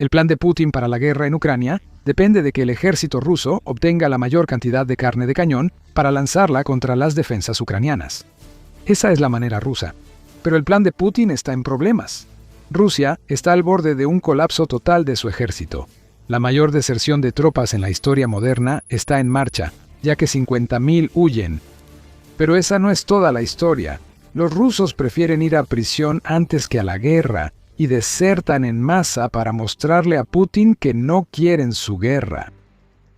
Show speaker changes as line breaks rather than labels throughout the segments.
El plan de Putin para la guerra en Ucrania depende de que el ejército ruso obtenga la mayor cantidad de carne de cañón para lanzarla contra las defensas ucranianas. Esa es la manera rusa. Pero el plan de Putin está en problemas. Rusia está al borde de un colapso total de su ejército. La mayor deserción de tropas en la historia moderna está en marcha, ya que 50.000 huyen. Pero esa no es toda la historia. Los rusos prefieren ir a prisión antes que a la guerra y desertan en masa para mostrarle a Putin que no quieren su guerra.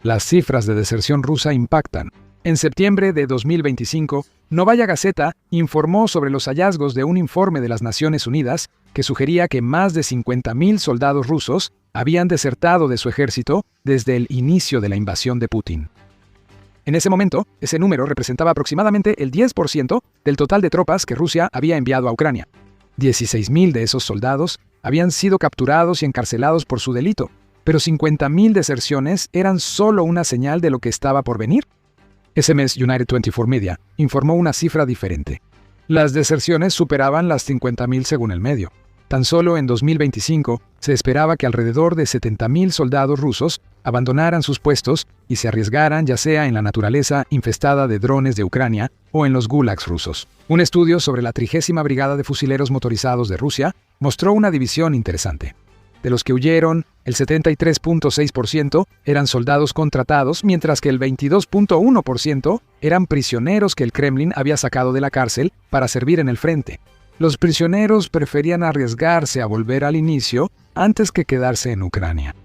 Las cifras de deserción rusa impactan. En septiembre de 2025, Novaya Gazeta informó sobre los hallazgos de un informe de las Naciones Unidas que sugería que más de 50.000 soldados rusos habían desertado de su ejército desde el inicio de la invasión de Putin. En ese momento, ese número representaba aproximadamente el 10% del total de tropas que Rusia había enviado a Ucrania. 16.000 de esos soldados habían sido capturados y encarcelados por su delito, pero 50.000 deserciones eran solo una señal de lo que estaba por venir. Ese mes, United 24 Media informó una cifra diferente. Las deserciones superaban las 50.000 según el medio. Tan solo en 2025 se esperaba que alrededor de 70.000 soldados rusos abandonaran sus puestos y se arriesgaran ya sea en la naturaleza infestada de drones de Ucrania o en los gulags rusos. Un estudio sobre la 30ª Brigada de Fusileros Motorizados de Rusia mostró una división interesante. De los que huyeron, el 73.6% eran soldados contratados, mientras que el 22.1% eran prisioneros que el Kremlin había sacado de la cárcel para servir en el frente. Los prisioneros preferían arriesgarse a volver al inicio antes que quedarse en Ucrania.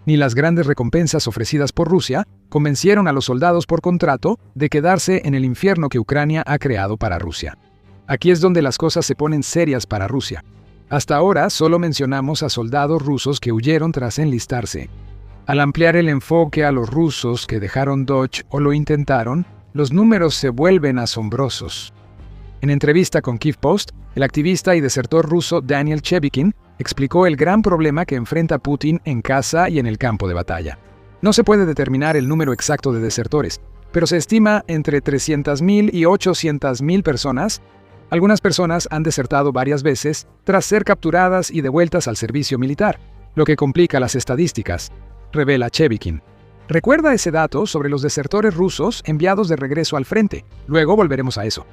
Ni las grandes recompensas ofrecidas por Rusia convencieron a los soldados por contrato de quedarse en el infierno que Ucrania ha creado para Rusia. Aquí es donde las cosas se ponen serias para Rusia. Hasta ahora solo mencionamos a soldados rusos que huyeron tras enlistarse. Al ampliar el enfoque a los rusos que dejaron Dodge o lo intentaron, los números se vuelven asombrosos. En entrevista con Kyiv Post, el activista y desertor ruso Daniel Chebikin explicó el gran problema que enfrenta Putin en casa y en el campo de batalla. No se puede determinar el número exacto de desertores, pero se estima entre 300.000 y 800.000 personas. Algunas personas han desertado varias veces tras ser capturadas y devueltas al servicio militar, lo que complica las estadísticas, revela Chebikin. Recuerda ese dato sobre los desertores rusos enviados de regreso al frente. Luego volveremos a eso.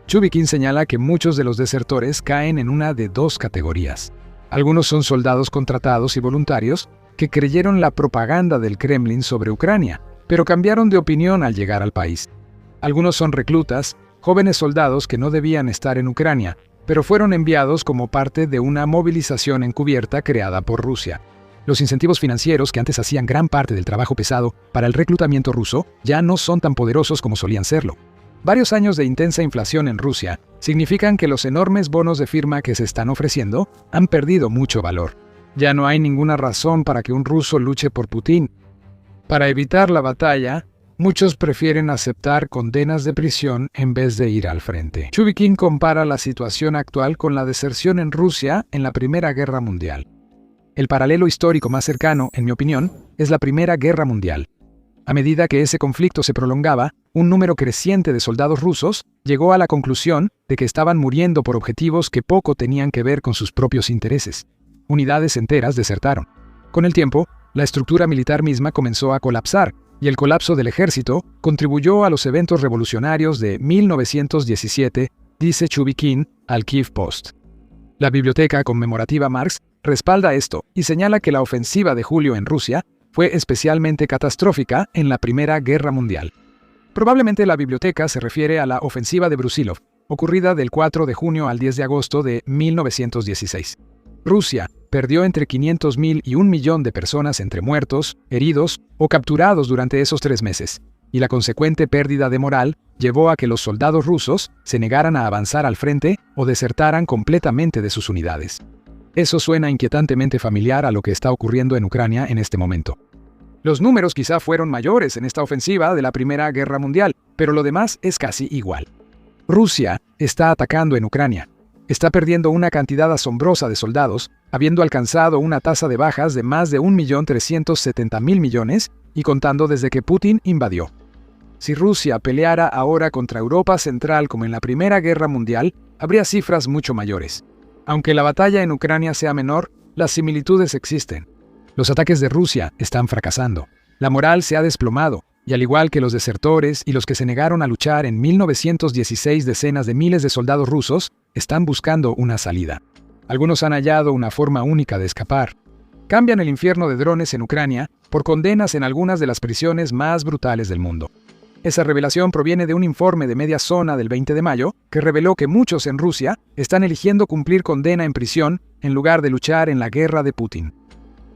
Chebikin señala que muchos de los desertores caen en una de dos categorías. Algunos son soldados contratados y voluntarios que creyeron la propaganda del Kremlin sobre Ucrania, pero cambiaron de opinión al llegar al país. Algunos son reclutas, jóvenes soldados que no debían estar en Ucrania, pero fueron enviados como parte de una movilización encubierta creada por Rusia. Los incentivos financieros que antes hacían gran parte del trabajo pesado para el reclutamiento ruso ya no son tan poderosos como solían serlo. Varios años de intensa inflación en Rusia significan que los enormes bonos de firma que se están ofreciendo han perdido mucho valor. Ya no hay ninguna razón para que un ruso luche por Putin. Para evitar la batalla, muchos prefieren aceptar condenas de prisión en vez de ir al frente. Chebikin compara la situación actual con la deserción en Rusia en la Primera Guerra Mundial. El paralelo histórico más cercano, en mi opinión, es la Primera Guerra Mundial. A medida que ese conflicto se prolongaba, un número creciente de soldados rusos llegó a la conclusión de que estaban muriendo por objetivos que poco tenían que ver con sus propios intereses. Unidades enteras desertaron. Con el tiempo, la estructura militar misma comenzó a colapsar, y el colapso del ejército contribuyó a los eventos revolucionarios de 1917, dice Chebikin al Kyiv Post. La biblioteca conmemorativa Marx respalda esto y señala que la ofensiva de julio en Rusia fue especialmente catastrófica en la Primera Guerra Mundial. Probablemente la biblioteca se refiere a la ofensiva de Brusilov, ocurrida del 4 de junio al 10 de agosto de 1916. Rusia perdió entre 500.000 y 1 millón de personas entre muertos, heridos o capturados durante esos 3 meses, y la consecuente pérdida de moral llevó a que los soldados rusos se negaran a avanzar al frente o desertaran completamente de sus unidades. Eso suena inquietantemente familiar a lo que está ocurriendo en Ucrania en este momento. Los números quizá fueron mayores en esta ofensiva de la Primera Guerra Mundial, pero lo demás es casi igual. Rusia está atacando en Ucrania. Está perdiendo una cantidad asombrosa de soldados, habiendo alcanzado una tasa de bajas de más de 1.370.000 millones y contando desde que Putin invadió. Si Rusia peleara ahora contra Europa Central como en la Primera Guerra Mundial, habría cifras mucho mayores. Aunque la batalla en Ucrania sea menor, las similitudes existen. Los ataques de Rusia están fracasando. La moral se ha desplomado, y al igual que los desertores y los que se negaron a luchar en 1916, decenas de miles de soldados rusos están buscando una salida. Algunos han hallado una forma única de escapar. Cambian el infierno de drones en Ucrania por condenas en algunas de las prisiones más brutales del mundo. Esa revelación proviene de un informe de Media Zona del 20 de mayo que reveló que muchos en Rusia están eligiendo cumplir condena en prisión en lugar de luchar en la guerra de Putin.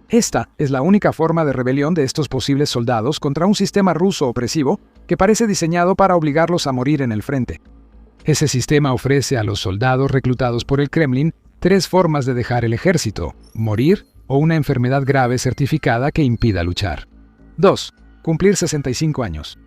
Esta es la única forma de rebelión de estos posibles soldados contra un sistema ruso opresivo que parece diseñado para obligarlos a morir en el frente. Ese sistema ofrece a los soldados reclutados por el Kremlin 3 formas de dejar el ejército: morir o una enfermedad grave certificada que impida luchar. 2. Cumplir 65 años.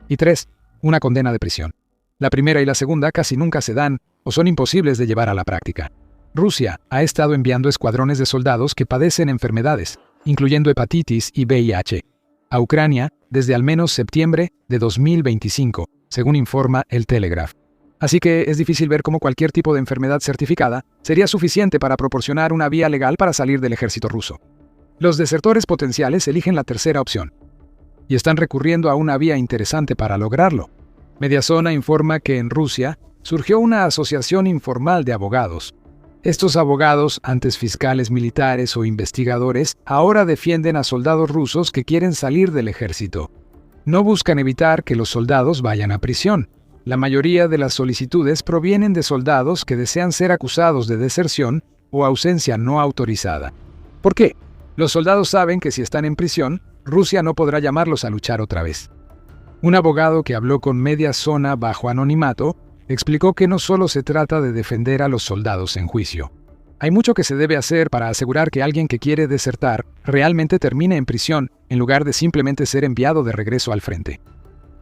Y 3. Una condena de prisión. La primera y la segunda casi nunca se dan o son imposibles de llevar a la práctica. Rusia ha estado enviando escuadrones de soldados que padecen enfermedades, incluyendo hepatitis y VIH, a Ucrania desde al menos septiembre de 2025, según informa el Telegraph. Así que es difícil ver cómo cualquier tipo de enfermedad certificada sería suficiente para proporcionar una vía legal para salir del ejército ruso. Los desertores potenciales eligen la tercera opción, y están recurriendo a una vía interesante para lograrlo. Media Zona informa que en Rusia surgió una asociación informal de abogados. Estos abogados, antes fiscales militares o investigadores, ahora defienden a soldados rusos que quieren salir del ejército. No buscan evitar que los soldados vayan a prisión. La mayoría de las solicitudes provienen de soldados que desean ser acusados de deserción o ausencia no autorizada. ¿Por qué? Los soldados saben que si están en prisión, Rusia no podrá llamarlos a luchar otra vez. Un abogado que habló con Media Zona bajo anonimato explicó que no solo se trata de defender a los soldados en juicio. Hay mucho que se debe hacer para asegurar que alguien que quiere desertar realmente termine en prisión en lugar de simplemente ser enviado de regreso al frente.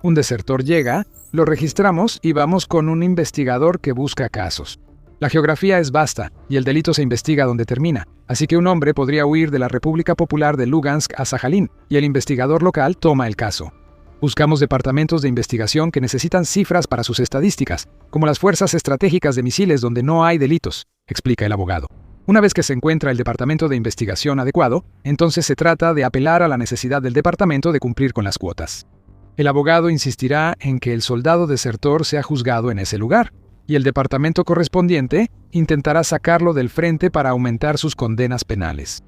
Un desertor llega, lo registramos y vamos con un investigador que busca casos. La geografía es vasta y el delito se investiga donde termina, así que un hombre podría huir de la República Popular de Lugansk a Sajalín y el investigador local toma el caso. Buscamos departamentos de investigación que necesitan cifras para sus estadísticas, como las fuerzas estratégicas de misiles donde no hay delitos, explica el abogado. Una vez que se encuentra el departamento de investigación adecuado, entonces se trata de apelar a la necesidad del departamento de cumplir con las cuotas. El abogado insistirá en que el soldado desertor sea juzgado en ese lugar, y el departamento correspondiente intentará sacarlo del frente para aumentar sus condenas penales.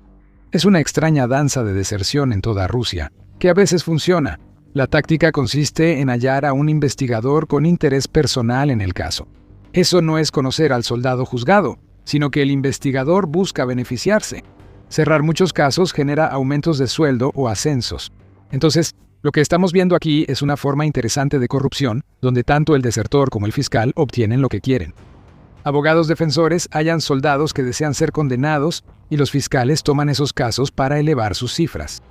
Es una extraña danza de deserción en toda Rusia, que a veces funciona. La táctica consiste en hallar a un investigador con interés personal en el caso. Eso no es conocer al soldado juzgado, sino que el investigador busca beneficiarse. Cerrar muchos casos genera aumentos de sueldo o ascensos. Entonces, lo que estamos viendo aquí es una forma interesante de corrupción, donde tanto el desertor como el fiscal obtienen lo que quieren. Abogados defensores hallan soldados que desean ser condenados y los fiscales toman esos casos para elevar sus cifras.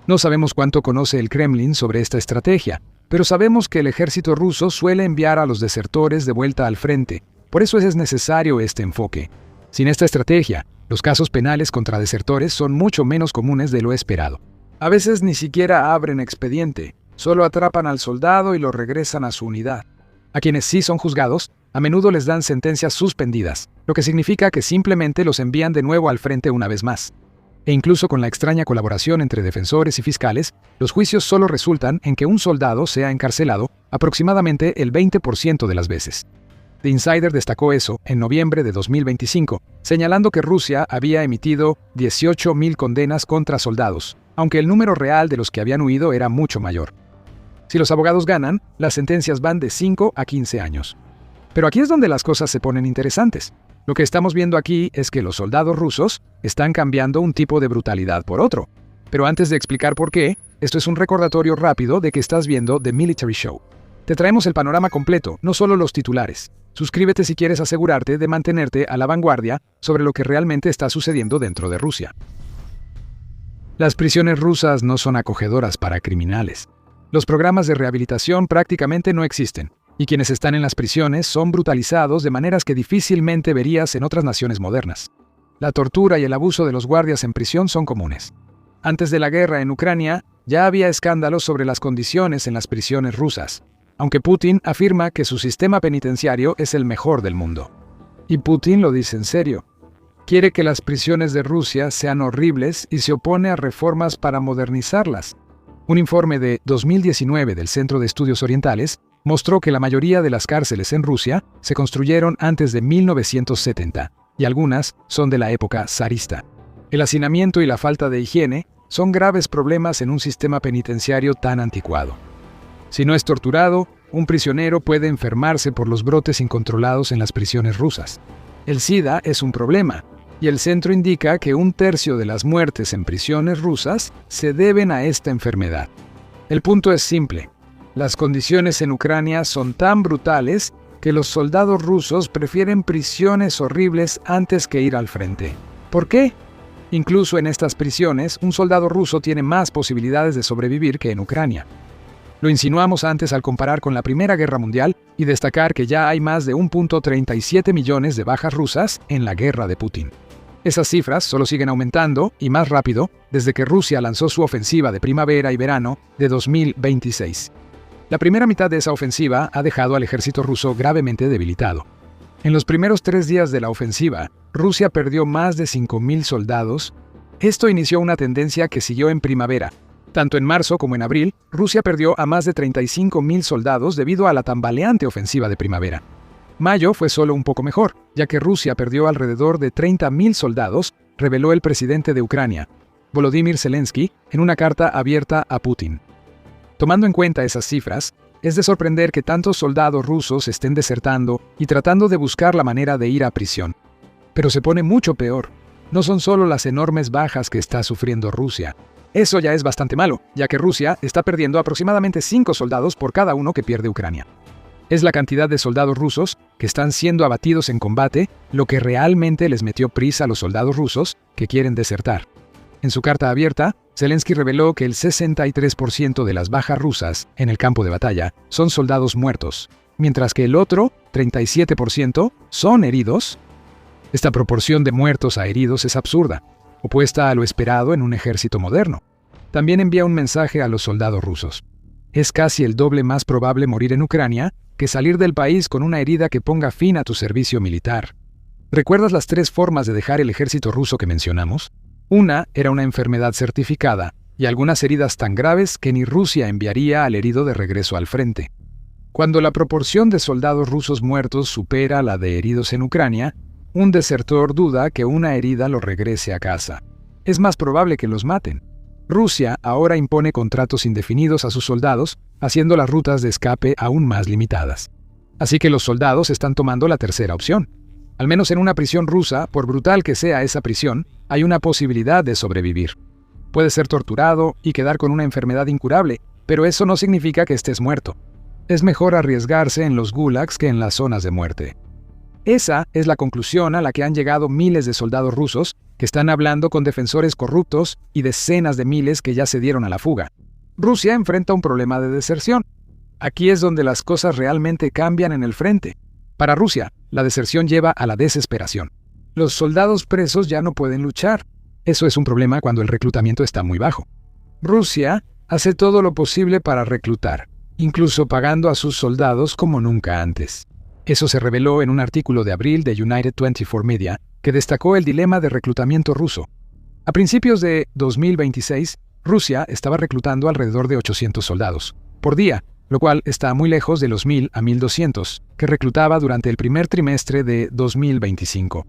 No sabemos cuánto conoce el Kremlin sobre esta estrategia, pero sabemos que el ejército ruso suele enviar a los desertores de vuelta al frente. Por eso es necesario este enfoque. Sin esta estrategia, los casos penales contra desertores son mucho menos comunes de lo esperado. A veces ni siquiera abren expediente, solo atrapan al soldado y lo regresan a su unidad. A quienes sí son juzgados, a menudo les dan sentencias suspendidas, lo que significa que simplemente los envían de nuevo al frente una vez más. E incluso con la extraña colaboración entre defensores y fiscales, los juicios solo resultan en que un soldado sea encarcelado aproximadamente el 20% de las veces. The Insider destacó eso en noviembre de 2025, señalando que Rusia había emitido 18.000 condenas contra soldados, aunque el número real de los que habían huido era mucho mayor. Si los abogados ganan, las sentencias van de 5 a 15 años. Pero aquí es donde las cosas se ponen interesantes. Lo que estamos viendo aquí es que los soldados rusos están cambiando un tipo de brutalidad por otro. Pero antes de explicar por qué, esto es un recordatorio rápido de que estás viendo The Military Show. Te traemos el panorama completo, no solo los titulares. Suscríbete si quieres asegurarte de mantenerte a la vanguardia sobre lo que realmente está sucediendo dentro de Rusia. Las prisiones rusas no son acogedoras para criminales. Los programas de rehabilitación prácticamente no existen, y quienes están en las prisiones son brutalizados de maneras que difícilmente verías en otras naciones modernas. La tortura y el abuso de los guardias en prisión son comunes. Antes de la guerra en Ucrania, ya había escándalos sobre las condiciones en las prisiones rusas, aunque Putin afirma que su sistema penitenciario es el mejor del mundo. Y Putin lo dice en serio. Quiere que las prisiones de Rusia sean horribles y se opone a reformas para modernizarlas. Un informe de 2019 del Centro de Estudios Orientales mostró que la mayoría de las cárceles en Rusia se construyeron antes de 1970, y algunas son de la época zarista. El hacinamiento y la falta de higiene son graves problemas en un sistema penitenciario tan anticuado. Si no es torturado, un prisionero puede enfermarse por los brotes incontrolados en las prisiones rusas. El SIDA es un problema, y el centro indica que 1/3 de las muertes en prisiones rusas se deben a esta enfermedad. El punto es simple. Las condiciones en Ucrania son tan brutales que los soldados rusos prefieren prisiones horribles antes que ir al frente. ¿Por qué? Incluso en estas prisiones, un soldado ruso tiene más posibilidades de sobrevivir que en Ucrania. Lo insinuamos antes al comparar con la Primera Guerra Mundial y destacar que ya hay más de 1.37 millones de bajas rusas en la guerra de Putin. Esas cifras solo siguen aumentando, y más rápido, desde que Rusia lanzó su ofensiva de primavera y verano de 2026. La primera mitad de esa ofensiva ha dejado al ejército ruso gravemente debilitado. En los primeros 3 días de la ofensiva, Rusia perdió más de 5.000 soldados. Esto inició una tendencia que siguió en primavera. Tanto en marzo como en abril, Rusia perdió a más de 35.000 soldados debido a la tambaleante ofensiva de primavera. Mayo fue solo un poco mejor, ya que Rusia perdió alrededor de 30.000 soldados, reveló el presidente de Ucrania, Volodymyr Zelensky, en una carta abierta a Putin. Tomando en cuenta esas cifras, es de sorprender que tantos soldados rusos estén desertando y tratando de buscar la manera de ir a prisión. Pero se pone mucho peor. No son solo las enormes bajas que está sufriendo Rusia. Eso ya es bastante malo, ya que Rusia está perdiendo aproximadamente 5 soldados por cada uno que pierde Ucrania. Es la cantidad de soldados rusos que están siendo abatidos en combate lo que realmente les metió prisa a los soldados rusos que quieren desertar. En su carta abierta, Zelensky reveló que el 63% de las bajas rusas en el campo de batalla son soldados muertos, mientras que el otro 37% son heridos. Esta proporción de muertos a heridos es absurda, opuesta a lo esperado en un ejército moderno. También envía un mensaje a los soldados rusos. Es casi el doble más probable morir en Ucrania que salir del país con una herida que ponga fin a tu servicio militar. ¿Recuerdas las 3 formas de dejar el ejército ruso que mencionamos? Una era una enfermedad certificada y algunas heridas tan graves que ni Rusia enviaría al herido de regreso al frente. Cuando la proporción de soldados rusos muertos supera la de heridos en Ucrania, un desertor duda que una herida lo regrese a casa. Es más probable que los maten. Rusia ahora impone contratos indefinidos a sus soldados, haciendo las rutas de escape aún más limitadas. Así que los soldados están tomando la tercera opción. Al menos en una prisión rusa, por brutal que sea esa prisión, hay una posibilidad de sobrevivir. Puedes ser torturado y quedar con una enfermedad incurable, pero eso no significa que estés muerto. Es mejor arriesgarse en los gulags que en las zonas de muerte. Esa es la conclusión a la que han llegado miles de soldados rusos que están hablando con defensores corruptos y decenas de miles que ya se dieron a la fuga. Rusia enfrenta un problema de deserción. Aquí es donde las cosas realmente cambian en el frente. Para Rusia, la deserción lleva a la desesperación. Los soldados presos ya no pueden luchar. Eso es un problema cuando el reclutamiento está muy bajo. Rusia hace todo lo posible para reclutar, incluso pagando a sus soldados como nunca antes. Eso se reveló en un artículo de abril de United 24 Media, que destacó el dilema de reclutamiento ruso. A principios de 2026, Rusia estaba reclutando alrededor de 800 soldados por día, lo cual está muy lejos de los 1.000 a 1.200 que reclutaba durante el primer trimestre de 2025.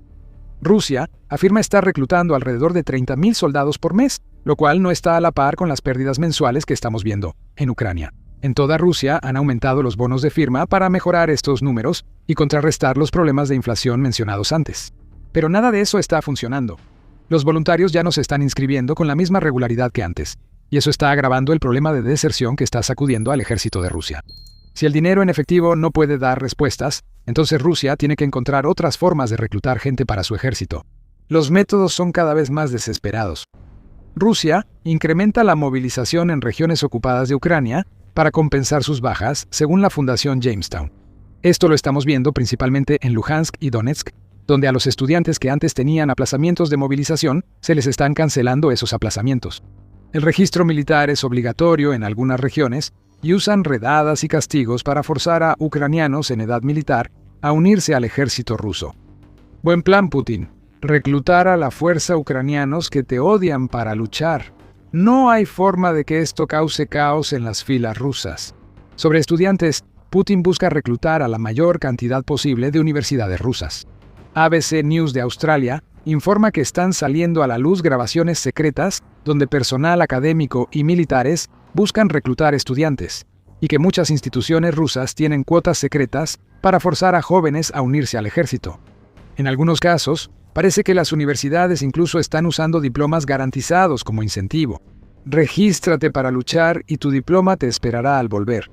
Rusia afirma estar reclutando alrededor de 30.000 soldados por mes, lo cual no está a la par con las pérdidas mensuales que estamos viendo en Ucrania. En toda Rusia han aumentado los bonos de firma para mejorar estos números y contrarrestar los problemas de inflación mencionados antes. Pero nada de eso está funcionando. Los voluntarios ya no se están inscribiendo con la misma regularidad que antes, y eso está agravando el problema de deserción que está sacudiendo al ejército de Rusia. Si el dinero en efectivo no puede dar respuestas, entonces Rusia tiene que encontrar otras formas de reclutar gente para su ejército. Los métodos son cada vez más desesperados. Rusia incrementa la movilización en regiones ocupadas de Ucrania para compensar sus bajas, según la Fundación Jamestown. Esto lo estamos viendo principalmente en Luhansk y Donetsk, donde a los estudiantes que antes tenían aplazamientos de movilización, se les están cancelando esos aplazamientos. El registro militar es obligatorio en algunas regiones y usan redadas y castigos para forzar a ucranianos en edad militar a unirse al ejército ruso. Buen plan, Putin. reclutar a la fuerza ucranianos que te odian para luchar. No hay forma de que esto cause caos en las filas rusas. Sobre estudiantes, Putin busca reclutar a la mayor cantidad posible de universidades rusas. ABC News de Australia informa que están saliendo a la luz grabaciones secretas donde personal académico y militares buscan reclutar estudiantes, y que muchas instituciones rusas tienen cuotas secretas para forzar a jóvenes a unirse al ejército. En algunos casos, parece que las universidades incluso están usando diplomas garantizados como incentivo. Regístrate para luchar y tu diploma te esperará al volver.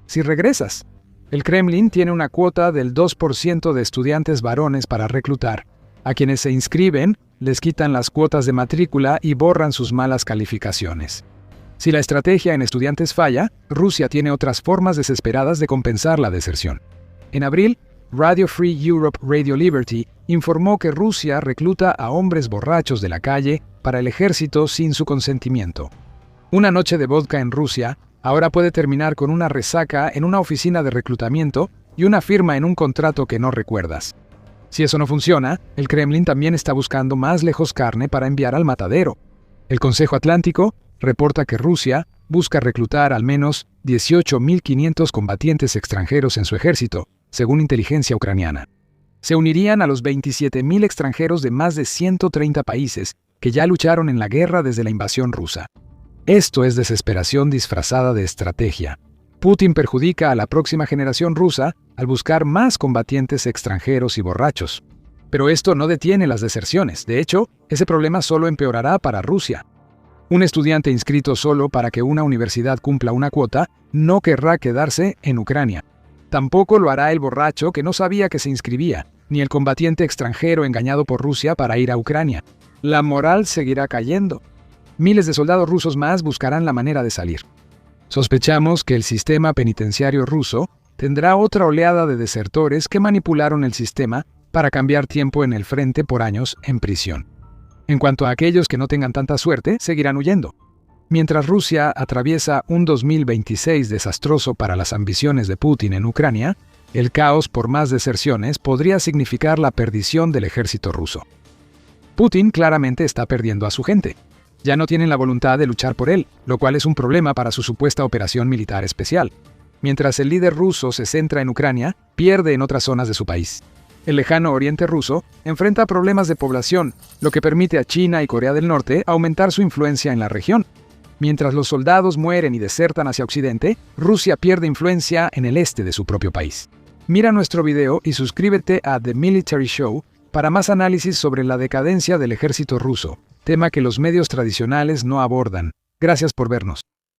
Si regresas, el Kremlin tiene una cuota del 2% de estudiantes varones para reclutar. A quienes se inscriben, les quitan las cuotas de matrícula y borran sus malas calificaciones. Si la estrategia en estudiantes falla, Rusia tiene otras formas desesperadas de compensar la deserción. En abril, Radio Free Europe Radio Liberty informó que Rusia recluta a hombres borrachos de la calle para el ejército sin su consentimiento. Una noche de vodka en Rusia ahora puede terminar con una resaca en una oficina de reclutamiento y una firma en un contrato que no recuerdas. Si eso no funciona, el Kremlin también está buscando más lejos carne para enviar al matadero. El Consejo Atlántico reporta que Rusia busca reclutar al menos 18.500 combatientes extranjeros en su ejército, según inteligencia ucraniana. Se unirían a los 27.000 extranjeros de más de 130 países que ya lucharon en la guerra desde la invasión rusa. Esto es desesperación disfrazada de estrategia. Putin perjudica a la próxima generación rusa al buscar más combatientes extranjeros y borrachos. Pero esto no detiene las deserciones. De hecho, ese problema solo empeorará para Rusia. Un estudiante inscrito solo para que una universidad cumpla una cuota no querrá quedarse en Ucrania. Tampoco lo hará el borracho que no sabía que se inscribía, ni el combatiente extranjero engañado por Rusia para ir a Ucrania. La moral seguirá cayendo. Miles de soldados rusos más buscarán la manera de salir. Sospechamos que el sistema penitenciario ruso tendrá otra oleada de desertores que manipularon el sistema para cambiar tiempo en el frente por años en prisión. En cuanto a aquellos que no tengan tanta suerte, seguirán huyendo. Mientras Rusia atraviesa un 2026 desastroso para las ambiciones de Putin en Ucrania, el caos por más deserciones podría significar la perdición del ejército ruso. Putin claramente está perdiendo a su gente. Ya no tienen la voluntad de luchar por él, lo cual es un problema para su supuesta operación militar especial. Mientras el líder ruso se centra en Ucrania, pierde en otras zonas de su país. El lejano oriente ruso enfrenta problemas de población, lo que permite a China y Corea del Norte aumentar su influencia en la región. Mientras los soldados mueren y desertan hacia Occidente, Rusia pierde influencia en el este de su propio país. Mira nuestro video y suscríbete a The Military Show para más análisis sobre la decadencia del ejército ruso, tema que los medios tradicionales no abordan. Gracias por vernos.